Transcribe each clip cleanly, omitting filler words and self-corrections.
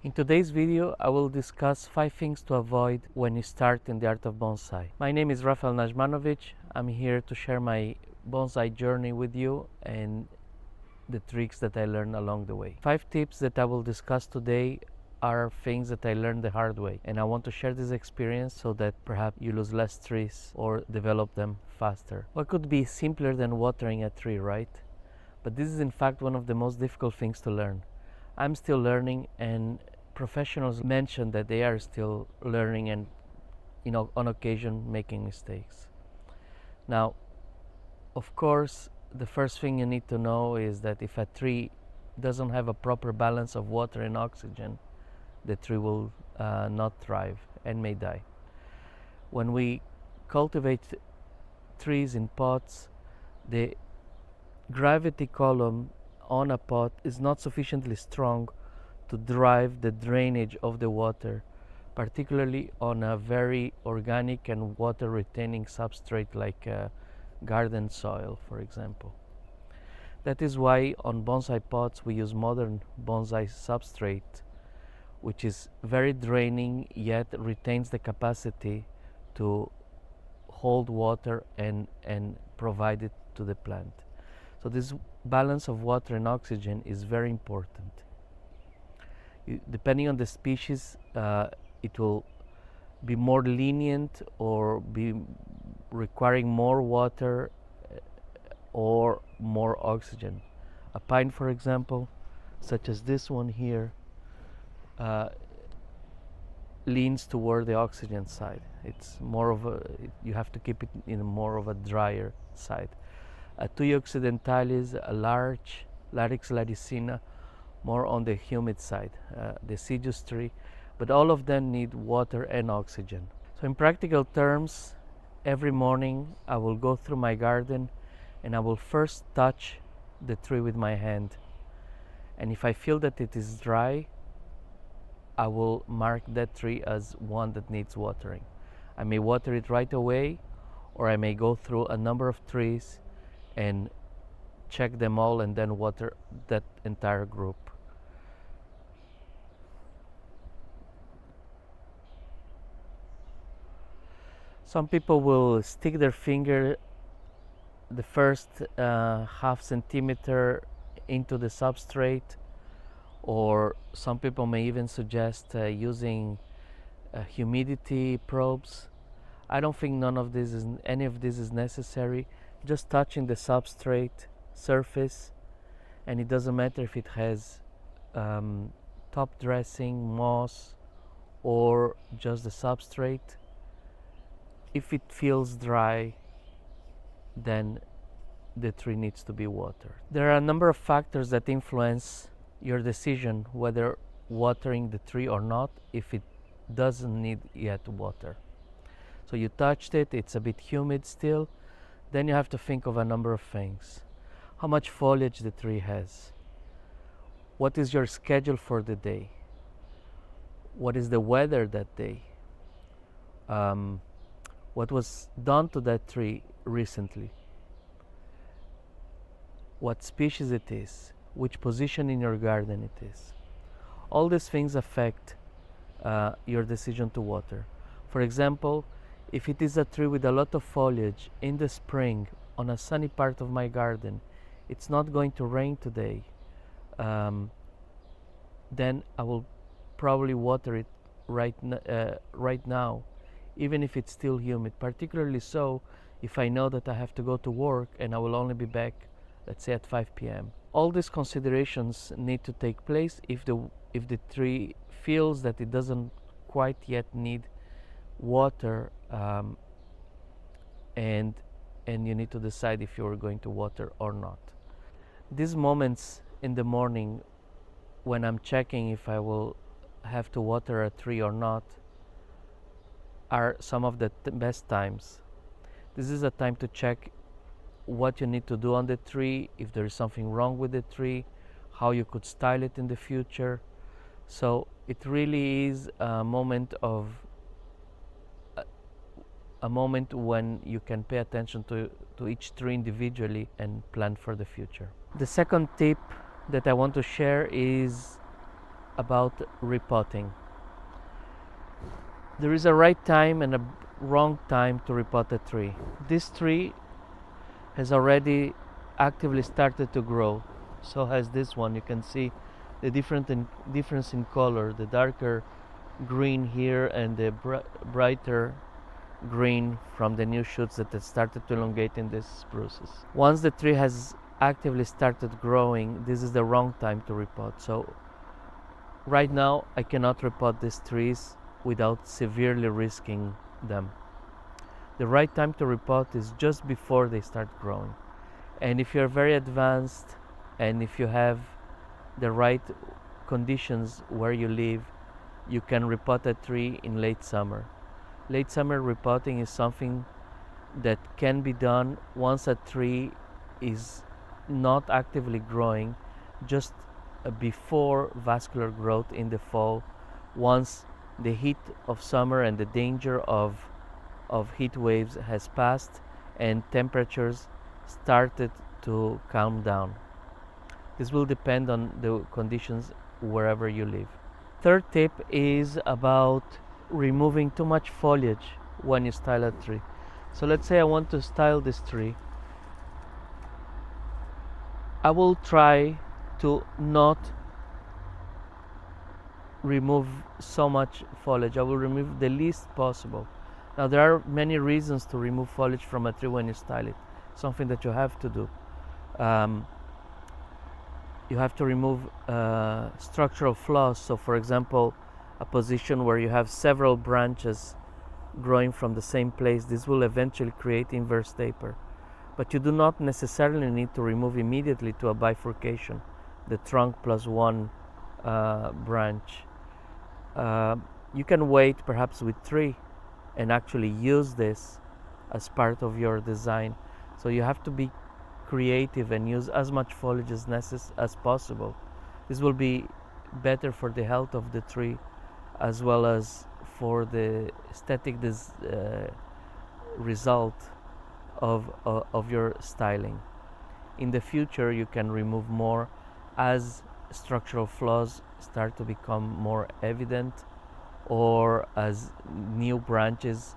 In today's video, I will discuss 5 things to avoid when you start in the art of bonsai. My name is Rafael Najmanovic. I'm here to share my bonsai journey with you and the tricks that I learned along the way. 5 tips that I will discuss today are things that I learned the hard way, and I want to share this experience so that perhaps you lose less trees or develop them faster. What could be simpler than watering a tree, right? But this is in fact one of the most difficult things to learn. I'm still learning, and professionals mention that they are still learning and, on occasion making mistakes. Now, of course, the first thing you need to know is that if a tree doesn't have a proper balance of water and oxygen, the tree will not thrive and may die. When we cultivate trees in pots, the gravity column on a pot is not sufficiently strong to drive the drainage of the water, particularly on a very organic and water retaining substrate like garden soil, for example. That is why on bonsai pots we use modern bonsai substrate, which is very draining yet retains the capacity to hold water and provide it to the plant. So this balance of water and oxygen is very important. Depending on the species, it will be more lenient or be requiring more water or more oxygen. A pine, for example, such as this one here, leans toward the oxygen side. It's more of you have to keep it in more of a drier side. A Tuya occidentalis, a large Larix laricina, more on the humid side, the deciduous tree, but all of them need water and oxygen. So in practical terms, every morning I will go through my garden and I will first touch the tree with my hand, and if I feel that it is dry, I will mark that tree as one that needs watering. I may water it right away, or I may go through a number of trees and check them all and then water that entire group. Some people will stick their finger the first half centimeter into the substrate, or some people may even suggest using humidity probes. I don't think any of this is necessary. Just touching the substrate surface, and it doesn't matter if it has top dressing, moss, or just the substrate. If it feels dry, then the tree needs to be watered. There are a number of factors that influence your decision whether watering the tree or not if it doesn't need yet water. So you touched it, it's a bit humid still, then you have to think of a number of things. How much foliage the tree has? What is your schedule for the day? What is the weather that day? What was done to that tree recently? What species it is? Which position in your garden it is? All these things affect your decision to water. For example, if it is a tree with a lot of foliage in the spring on a sunny part of my garden, it's not going to rain today, then I will probably water it right now, even if it's still humid, particularly so if I know that I have to go to work and I will only be back, let's say, at 5 p.m. All these considerations need to take place if the tree feels that it doesn't quite yet need water, and you need to decide if you're going to water or not. These moments in the morning when I'm checking if I will have to water a tree or not are some of the best times. This is a time to check what you need to do on the tree, if there is something wrong with the tree, how you could style it in the future. So it really is a moment when you can pay attention to each tree individually and plan for the future. The second tip that I want to share is about repotting. There is a right time and a wrong time to repot a tree. This tree has already actively started to grow. So has this one. You can see the difference in color, the darker green here and the brighter green from the new shoots that have started to elongate in these spruces. Once the tree has actively started growing, this is the wrong time to repot. So right now I cannot repot these trees without severely risking them. The right time to repot is just before they start growing. And if you're very advanced and if you have the right conditions where you live, you can repot a tree in late summer. Late summer repotting is something that can be done once a tree is not actively growing, just before vascular growth in the fall, once the heat of summer and the danger of heat waves has passed and temperatures started to calm down. This will depend on the conditions wherever you live. Third tip is about removing too much foliage when you style a tree. So let's say I want to style this tree. I will try to not remove so much foliage. I will remove the least possible. Now there are many reasons to remove foliage from a tree when you style it. Something that you have to do. You have to remove structural flaws. So for example, a position where you have several branches growing from the same place, this will eventually create inverse taper. But you do not necessarily need to remove immediately to a bifurcation, the trunk plus one branch. You can wait perhaps with 3 and actually use this as part of your design. So you have to be creative and use as much foliage as possible. This will be better for the health of the tree as well as for the aesthetic result of your styling. In the future you can remove more as structural flaws start to become more evident, or as new branches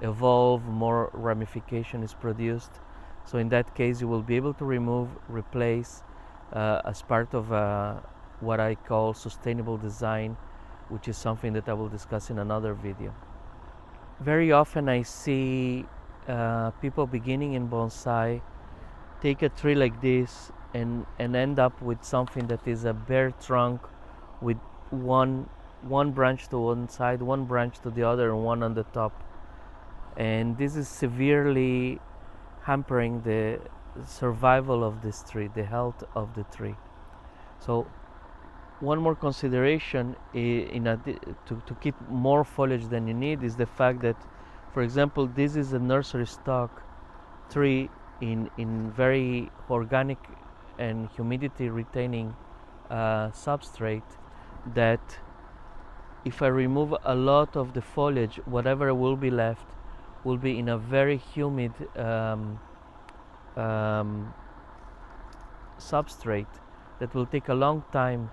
evolve, more ramification is produced. So in that case you will be able to remove, replace as part of what I call sustainable design, which is something that I will discuss in another video. Very often I see people beginning in bonsai take a tree like this and end up with something that is a bare trunk with one branch to one side, one branch to the other, and one on the top. And this is severely hampering the survival of this tree, the health of the tree. So one more consideration to keep more foliage than you need is the fact that, for example, this is a nursery stock tree in very organic and humidity retaining substrate, that if I remove a lot of the foliage, whatever will be left will be in a very humid substrate that will take a long time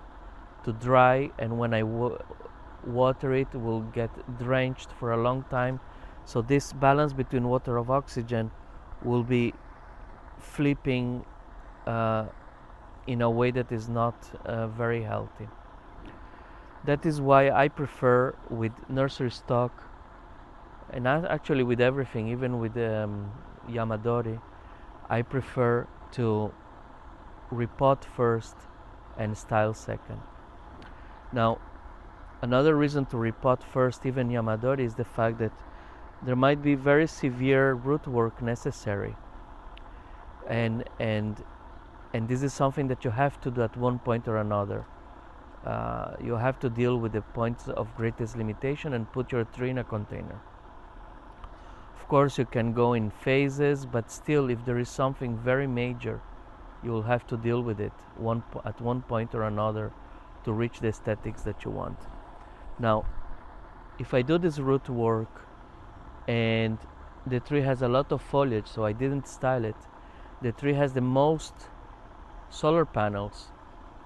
to dry, and when I water it will get drenched for a long time. So this balance between water of oxygen will be flipping in a way that is not very healthy. That is why I prefer with nursery stock, and actually with everything, even with Yamadori, I prefer to repot first and style second. Now, another reason to repot first, even Yamadori, is the fact that there might be very severe root work necessary, and this is something that you have to do at one point or another. You have to deal with the points of greatest limitation and put your tree in a container. Of course, you can go in phases, but still, if there is something very major, you will have to deal with it at one point or another to reach the aesthetics that you want. Now, if I do this root work and the tree has a lot of foliage, so I didn't style it, the tree has the most solar panels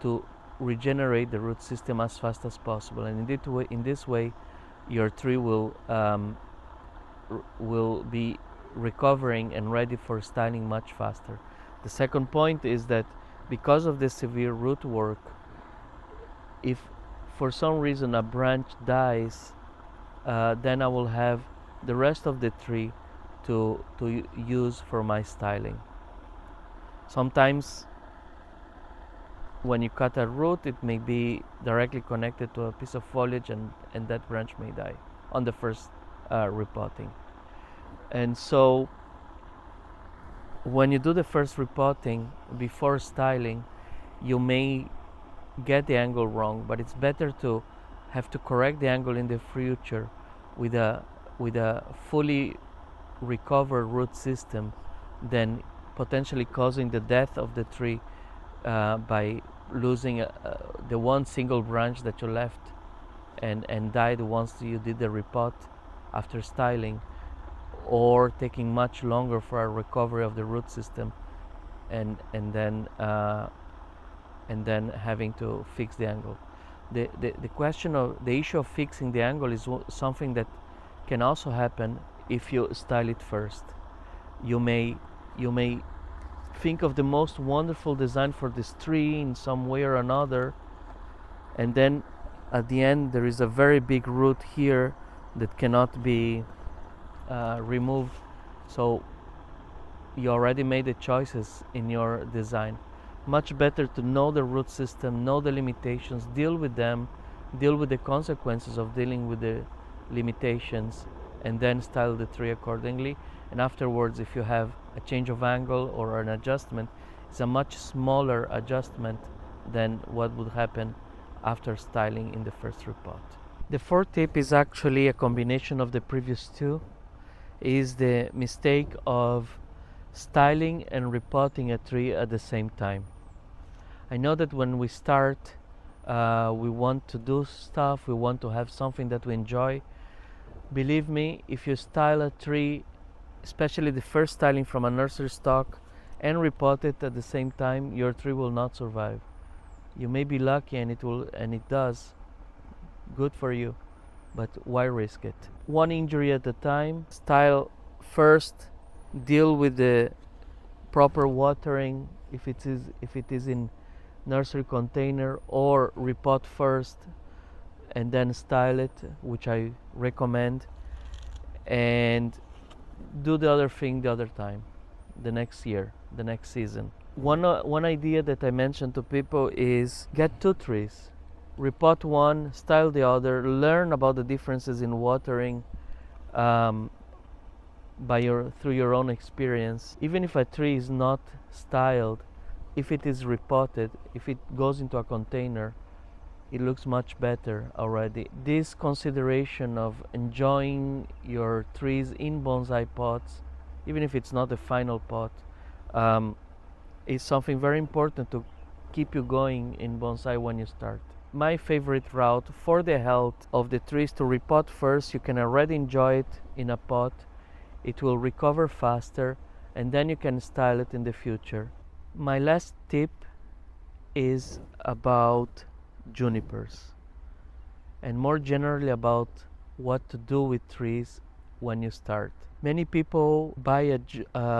to regenerate the root system as fast as possible, and in this way your tree will be recovering and ready for styling much faster. The second point is that because of the severe root work, if for some reason a branch dies, then I will have the rest of the tree to use for my styling. Sometimes when you cut a root, it may be directly connected to a piece of foliage, and that branch may die on the first repotting. And so when you do the first repotting before styling, you may get the angle wrong, but it's better to have to correct the angle in the future with a fully recovered root system than potentially causing the death of the tree by losing the one single branch that you left and died once you did the repot after styling, or taking much longer for a recovery of the root system and then having to fix the angle. The question of the issue of fixing the angle is something that can also happen if you style it first. You may think of the most wonderful design for this tree in some way or another, and then at the end there is a very big root here that cannot be removed. So you already made the choices in your design. Much better to know the root system, know the limitations, deal with them, deal with the consequences of dealing with the limitations, and then style the tree accordingly. And afterwards, if you have a change of angle or an adjustment, it's a much smaller adjustment than what would happen after styling in the first repot. The fourth tip is actually a combination of the previous two, is the mistake of styling and repotting a tree at the same time. I know that when we start, we want to do stuff, we want to have something that we enjoy. Believe me, if you style a tree, especially the first styling from a nursery stock, and repot it at the same time, your tree will not survive. You may be lucky and it does, good for you, but why risk it? One injury at a time. Style first, deal with the proper watering if it is in nursery container, or repot first and then style it, which I recommend, and do the other thing the other time, the next year, the next season. One idea that I mentioned to people is get two trees, repot one, style the other, learn about the differences in watering through your own experience. Even if a tree is not styled, if it is repotted, if it goes into a container, it looks much better already. This consideration of enjoying your trees in bonsai pots, even if it's not the final pot, is something very important to keep you going in bonsai when you start. My favorite route for the health of the trees to repot first. You can already enjoy it in a pot. It will recover faster, and then you can style it in the future. My last tip is about junipers, and more generally about what to do with trees when you start. Many people buy a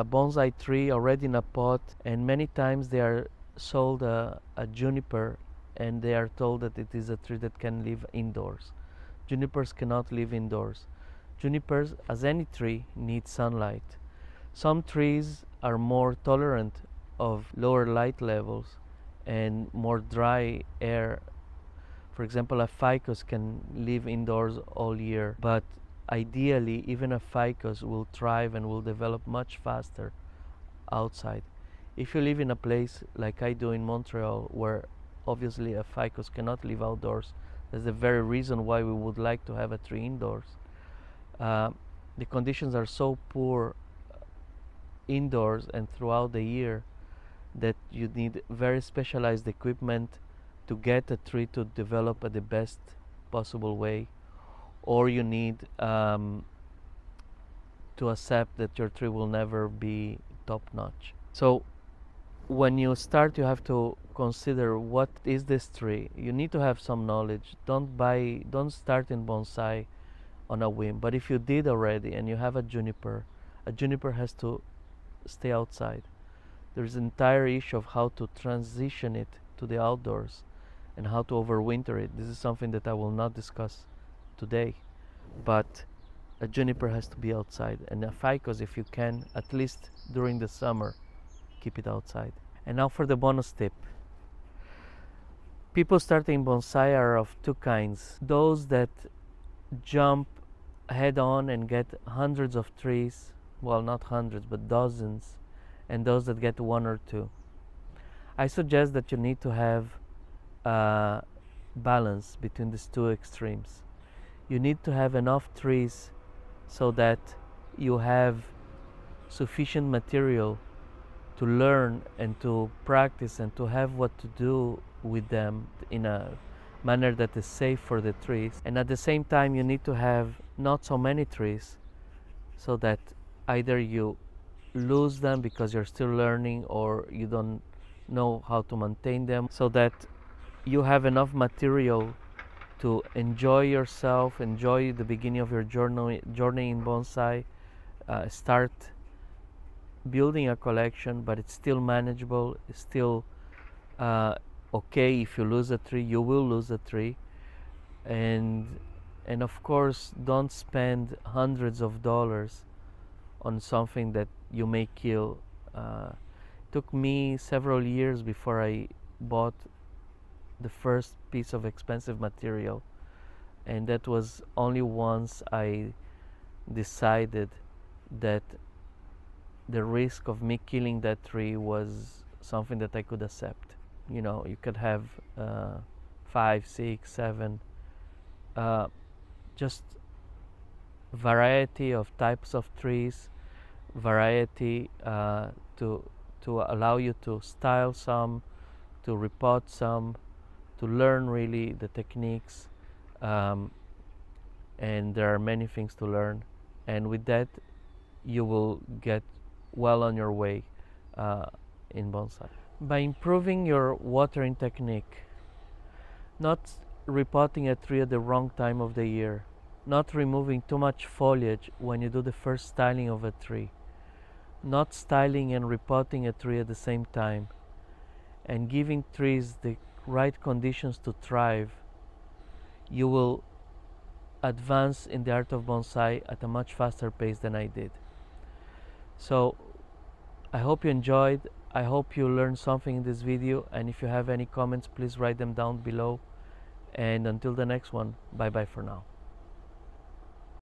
bonsai tree already in a pot, and many times they are sold a juniper and they are told that it is a tree that can live indoors. Junipers cannot live indoors. Junipers, as any tree, need sunlight. Some trees are more tolerant of lower light levels and more dry air. For example, a ficus can live indoors all year, but ideally even a ficus will thrive and will develop much faster outside. If you live in a place like I do in Montreal, where obviously a ficus cannot live outdoors, that's the very reason why we would like to have a tree indoors. The conditions are so poor indoors and throughout the year that you need very specialized equipment to get a tree to develop at the best possible way, or you need to accept that your tree will never be top-notch. So when you start, you have to consider what is this tree. You need to have some knowledge. Don't start in bonsai on a whim. But if you did already and you have a juniper has to stay outside. There's an entire issue of how to transition it to the outdoors and how to overwinter it. This is something that I will not discuss today, but a juniper has to be outside, and a ficus, if you can, at least during the summer, keep it outside. And now for the bonus tip. People starting bonsai are of two kinds. Those that jump head on and get hundreds of trees, well, not hundreds, but dozens, and those that get one or two. I suggest that you need to have a balance between these two extremes. You need to have enough trees so that you have sufficient material to learn and to practice and to have what to do with them in a manner that is safe for the trees. And at the same time, you need to have not so many trees so that either you lose them because you're still learning or you don't know how to maintain them, so that you have enough material to enjoy yourself, enjoy the beginning of your journey in bonsai, start building a collection, but it's still manageable. It's still okay. If you lose a tree, you will lose a tree, and of course, don't spend hundreds of dollars on something that you may kill. It took me several years before I bought the first piece of expensive material, and that was only once I decided that the risk of me killing that tree was something that I could accept. You know, you could have 5, 6, 7, just variety of types of trees, variety to allow you to style some, to repot some, to learn really the techniques, and there are many things to learn, and with that you will get well on your way in bonsai. By improving your watering technique, not repotting a tree at the wrong time of the year, not removing too much foliage when you do the first styling of a tree, not styling and repotting a tree at the same time, and giving trees the right conditions to thrive, you will advance in the art of bonsai at a much faster pace than I did. So I hope you enjoyed. I hope you learned something in this video, and if you have any comments, please write them down below. And until the next one, bye bye for now.